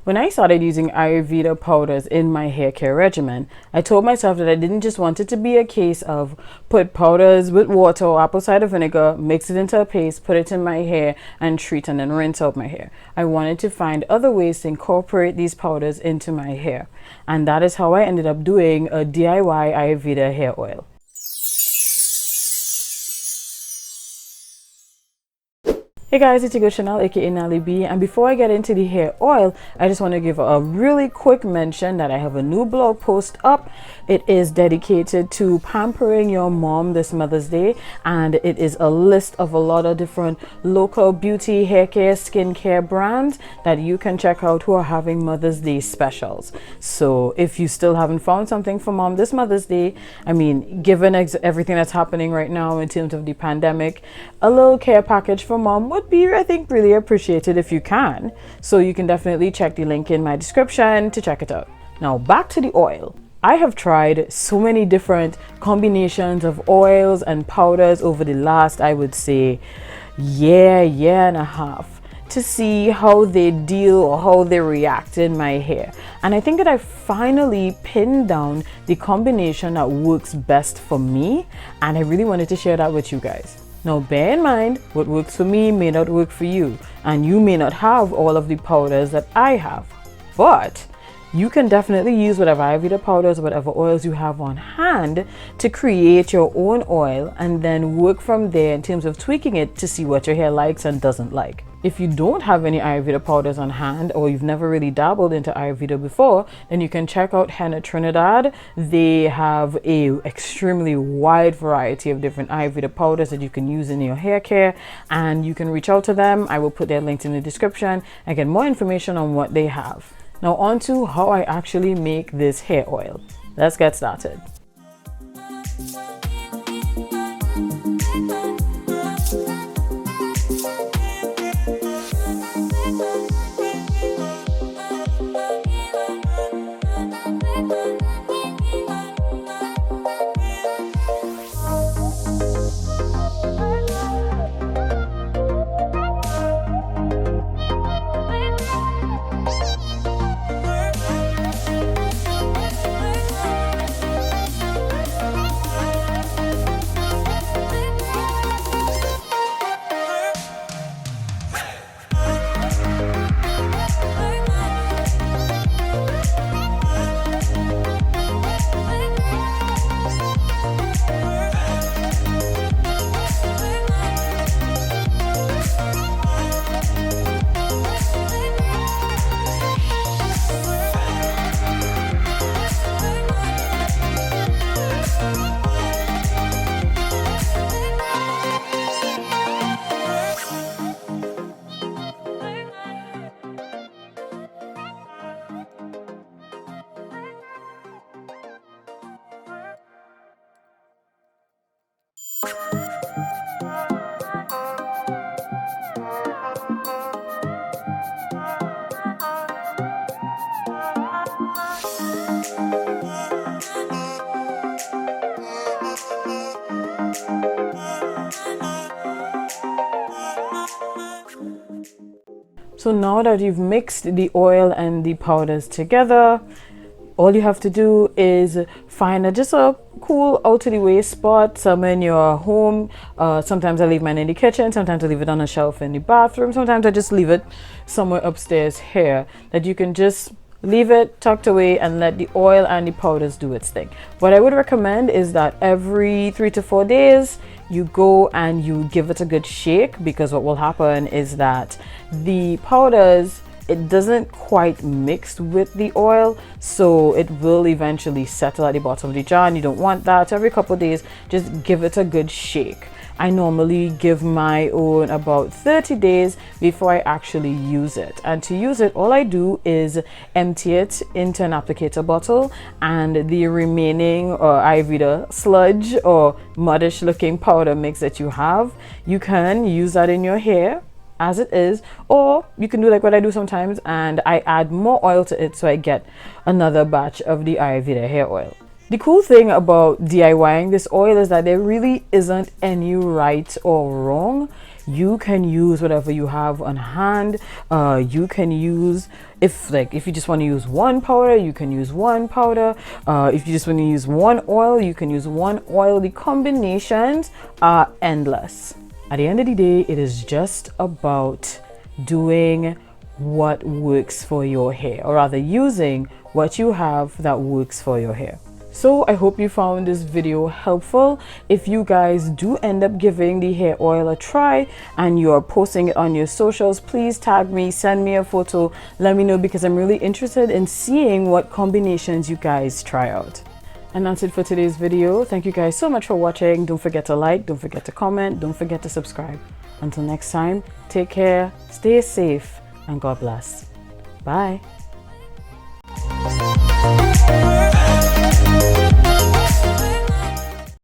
When I started using Ayurveda powders in my hair care regimen, I told myself that I didn't just want it to be a case of put powders with water or apple cider vinegar, mix it into a paste, put it in my hair and treat and then rinse out my hair. I wanted to find other ways to incorporate these powders into my hair. And that is how I ended up doing a DIY Ayurveda hair oil. Hey guys, it's your girl Chanel aka Nelly B, and before I get into the hair oil, I just want to give a really quick mention that I have a new blog post up. It is dedicated to pampering your mom this Mother's Day, and it is a list of a lot of different local beauty, hair care, skincare brands that you can check out who are having Mother's Day specials. So if you still haven't found something for mom this Mother's Day, I mean, given everything that's happening right now in terms of the pandemic, a little care package for mom would be, I think, really appreciated if you can. So you can definitely check the link in my description to check it out. Now back to the oil. I have tried so many different combinations of oils and powders over the last, I would say, year and a half to see how they deal or how they react in my hair. And I think that I finally pinned down the combination that works best for me, and I really wanted to share that with you guys. Now bear in mind, what works for me may not work for you, and you may not have all of the powders that I have, but you can definitely use whatever Ayurveda powders, whatever oils you have on hand to create your own oil and then work from there in terms of tweaking it to see what your hair likes and doesn't like. If you don't have any Ayurveda powders on hand, or you've never really dabbled into Ayurveda before, then you can check out Henna Trinidad. They have a extremely wide variety of different Ayurveda powders that you can use in your hair care, and you can reach out to them. I will put their links in the description and get more information on what they have. Now on to how I actually make this hair oil. Let's get started. So now that you've mixed the oil and the powders together, all you have to do is find just a cool out of the way spot, somewhere in your home. Sometimes I leave mine in the kitchen, sometimes I leave it on a shelf in the bathroom, sometimes I just leave it somewhere upstairs here that you can just leave it tucked away and let the oil and the powders do its thing. What I would recommend is that every 3 to 4 days you go and you give it a good shake, because what will happen is that the powders, it doesn't quite mix with the oil, so it will eventually settle at the bottom of the jar, and you don't want that. So every couple of days, just give it a good shake. I normally give my own about 30 days before I actually use it. And to use it, all I do is empty it into an applicator bottle, and the remaining Ayurveda sludge or muddish looking powder mix that you have, you can use that in your hair as it is, or you can do like what I do sometimes and I add more oil to it, so I get another batch of the Ayurveda hair oil. The cool thing about DIYing this oil is that there really isn't any right or wrong. You can use whatever you have on hand. You can use, if you just want to use one powder, you can use one powder. If you just want to use one oil, you can use one oil. The combinations are endless. At the end of the day, it is just about doing what works for your hair, or rather using what you have that works for your hair. So I hope you found this video helpful. If you guys do end up giving the hair oil a try and you're posting it on your socials, please tag me, send me a photo, let me know, because I'm really interested in seeing what combinations you guys try out. And that's it for today's video. Thank you guys so much for watching. Don't forget to like, don't forget to comment, don't forget to subscribe. Until next time, take care, stay safe, and God bless. Bye.